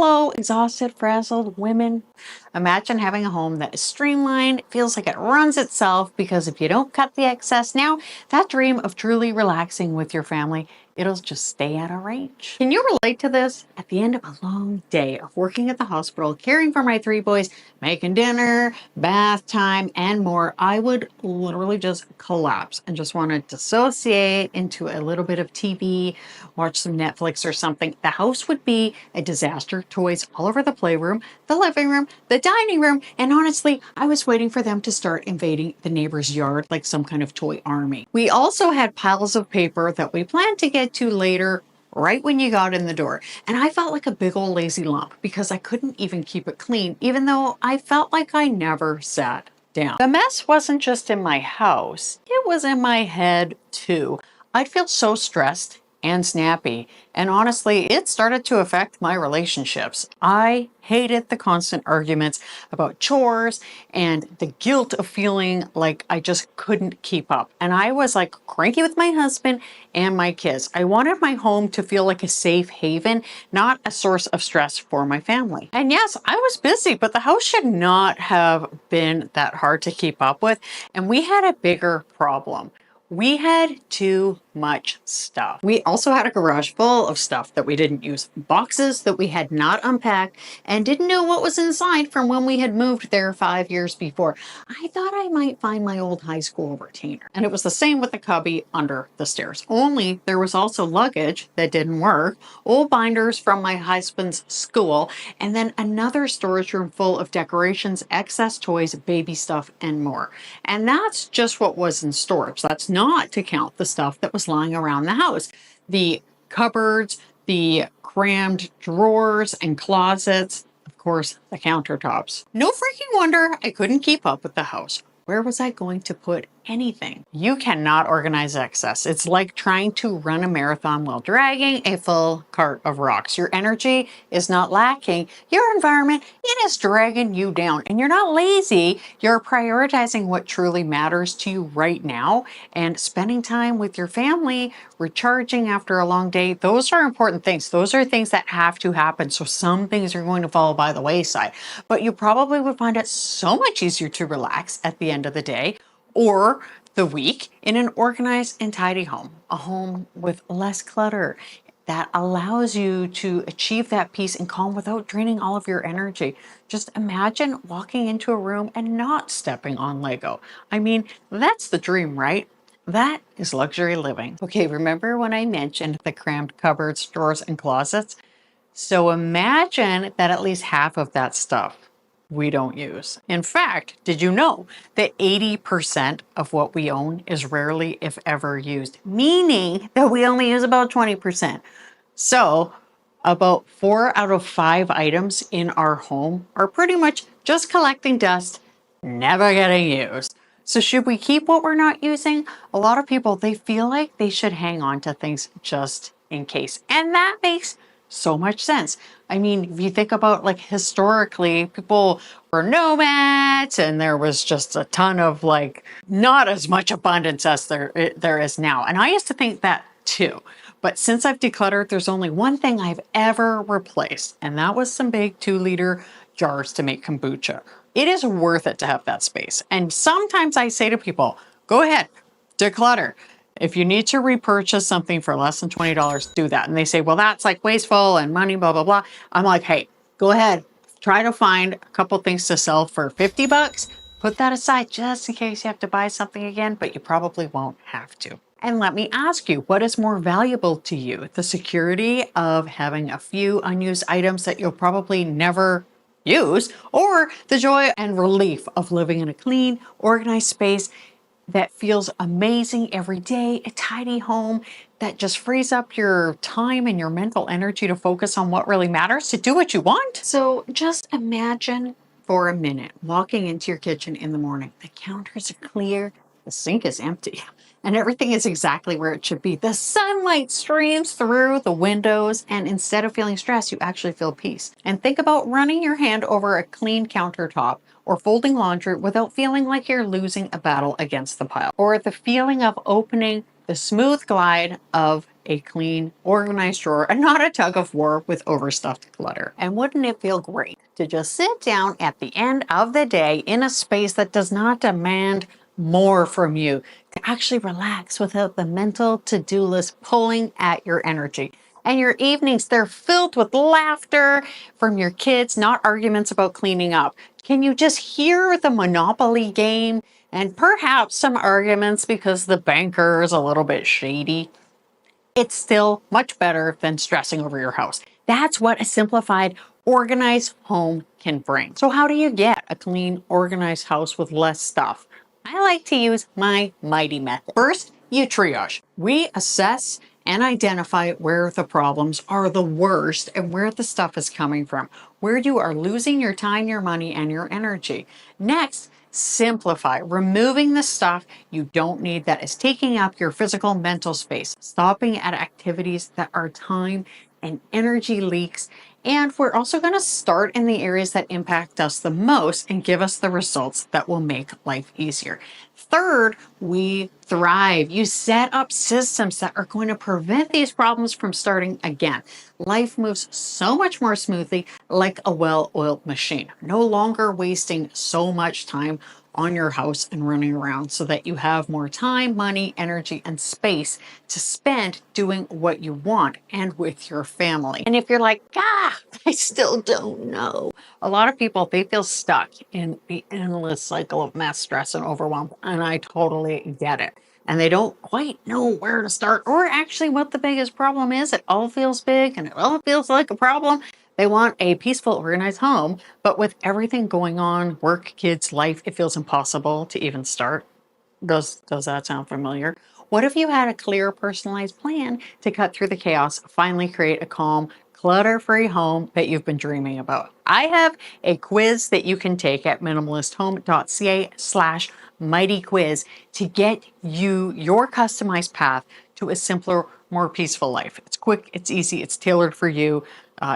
Hello, exhausted, frazzled women. Imagine having a home that is streamlined, feels like it runs itself, because if you don't cut the excess now, that dream of truly relaxing with your family, it'll just stay out of reach. Can you relate to this? At the end of a long day of working at the hospital, caring for my 3 boys, making dinner, bath time, and more, I would literally just collapse and just want to dissociate into a little bit of TV, watch some Netflix or something. The house would be a disaster. Toys all over the playroom, the living room, the dining room, and honestly, I was waiting for them to start invading the neighbor's yard like some kind of toy army. We also had piles of paper that we planned to get to later, right when you got in the door. And I felt like a big old lazy lump because I couldn't even keep it clean, even though I felt like I never sat down. The mess wasn't just in my house, it was in my head too. I'd feel so stressed and snappy, and honestly, it started to affect my relationships. I hated the constant arguments about chores and the guilt of feeling like I just couldn't keep up. And I was like cranky with my husband and my kids. I wanted my home to feel like a safe haven, not a source of stress for my family. And yes, I was busy, but the house should not have been that hard to keep up with. And we had a bigger problem. We had too much stuff. We also had a garage full of stuff that we didn't use, boxes that we had not unpacked and didn't know what was inside from when we had moved there 5 years before. I thought I might find my old high school retainer. And it was the same with the cubby under the stairs. Only there was also luggage that didn't work, old binders from my husband's school, and then another storage room full of decorations, excess toys, baby stuff, and more. And that's just what was in storage. That's not to count the stuff that was lying around the house. The cupboards, the crammed drawers and closets, of course, the countertops. No freaking wonder I couldn't keep up with the house. Where was I going to put anything? You cannot organize excess. It's like trying to run a marathon while dragging a full cart of rocks. Your energy is not lacking. Your environment, it is dragging you down. And you're not lazy. You're prioritizing what truly matters to you right now and spending time with your family, recharging after a long day. Those are important things. Those are things that have to happen. So some things are going to fall by the wayside, but you probably would find it so much easier to relax at the end of the day or the week in an organized and tidy home, a home with less clutter that allows you to achieve that peace and calm without draining all of your energy. Just imagine walking into a room and not stepping on Lego. I mean, that's the dream, right? That is luxury living. Okay, remember when I mentioned the crammed cupboards, drawers, and closets? So imagine that at least half of that stuff we don't use. In fact, did you know that 80% of what we own is rarely, if ever, used, meaning that we only use about 20%. So about 4 out of 5 items in our home are pretty much just collecting dust, never getting used. So should we keep what we're not using? A lot of people, they feel like they should hang on to things just in case. And that makes so much sense. I mean, if you think about like historically, people were nomads and there was just a ton of like not as much abundance as there is now. And I used to think that too. But since I've decluttered, there's only one thing I've ever replaced, and that was some big 2-liter jars to make kombucha. It is worth it to have that space. And sometimes I say to people, go ahead, declutter. If you need to repurchase something for less than $20, do that. And they say, well, that's like wasteful and money, blah, blah, blah. I'm like, hey, go ahead. Try to find a couple things to sell for $50. Put that aside just in case you have to buy something again, but you probably won't have to. And let me ask you, what is more valuable to you? The security of having a few unused items that you'll probably never use, or the joy and relief of living in a clean, organized space that feels amazing every day, a tidy home that just frees up your time and your mental energy to focus on what really matters, to do what you want? So just imagine for a minute walking into your kitchen in the morning. The counters are clear, the sink is empty, and everything is exactly where it should be. The sunlight streams through the windows, and instead of feeling stressed, you actually feel peace. And think about running your hand over a clean countertop or folding laundry without feeling like you're losing a battle against the pile, or the feeling of opening the smooth glide of a clean, organized drawer and not a tug of war with overstuffed clutter. And wouldn't it feel great to just sit down at the end of the day in a space that does not demand more from you, to actually relax without the mental to-do list pulling at your energy? And your evenings, they're filled with laughter from your kids, not arguments about cleaning up. Can you just hear the Monopoly game? And perhaps some arguments because the banker is a little bit shady. It's still much better than stressing over your house. That's what a simplified, organized home can bring. So how do you get a clean, organized house with less stuff? I like to use my mighty method. First, you triage. We assess and identify where the problems are the worst and where the stuff is coming from, where you are losing your time, your money, and your energy. Next, simplify, removing the stuff you don't need that is taking up your physical, mental space, stopping at activities that are time and energy leaks. And we're also going to start in the areas that impact us the most and give us the results that will make life easier. Third, we thrive. You set up systems that are going to prevent these problems from starting again. Life moves so much more smoothly like a well-oiled machine, no longer wasting so much time on your house and running around, so that you have more time, money, energy, and space to spend doing what you want and with your family. And if you're like, I still don't know. A lot of people, they feel stuck in the endless cycle of mess, stress, and overwhelm. And I totally get it. And they don't quite know where to start or actually what the biggest problem is. It all feels big and it all feels like a problem. They want a peaceful, organized home, but with everything going on, work, kids, life, it feels impossible to even start. Does that sound familiar? What if you had a clear, personalized plan to cut through the chaos, finally create a calm, clutter-free home that you've been dreaming about? I have a quiz that you can take at minimalisthome.ca/mighty quiz to get you your customized path to a simpler, more peaceful life. It's quick, it's easy, it's tailored for you.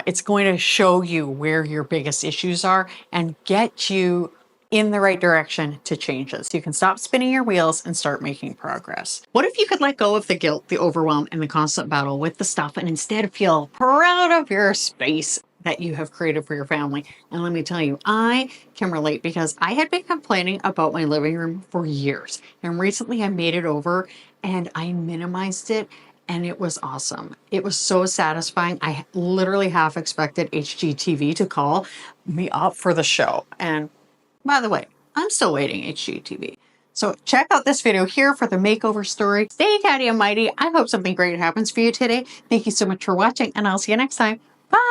It's going to show you where your biggest issues are and get you in the right direction to change it, so you can stop spinning your wheels and start making progress. What if you could let go of the guilt, the overwhelm, and the constant battle with the stuff and instead feel proud of your space that you have created for your family? And let me tell you, I can relate because I had been complaining about my living room for years. And recently I made it over and I minimized it. And it was awesome. It was so satisfying. I literally half expected HGTV to call me up for the show. And by the way, I'm still waiting HGTV. So check out this video here for the makeover story. Stay catty and mighty. I hope something great happens for you today. Thank you so much for watching, and I'll see you next time. Bye.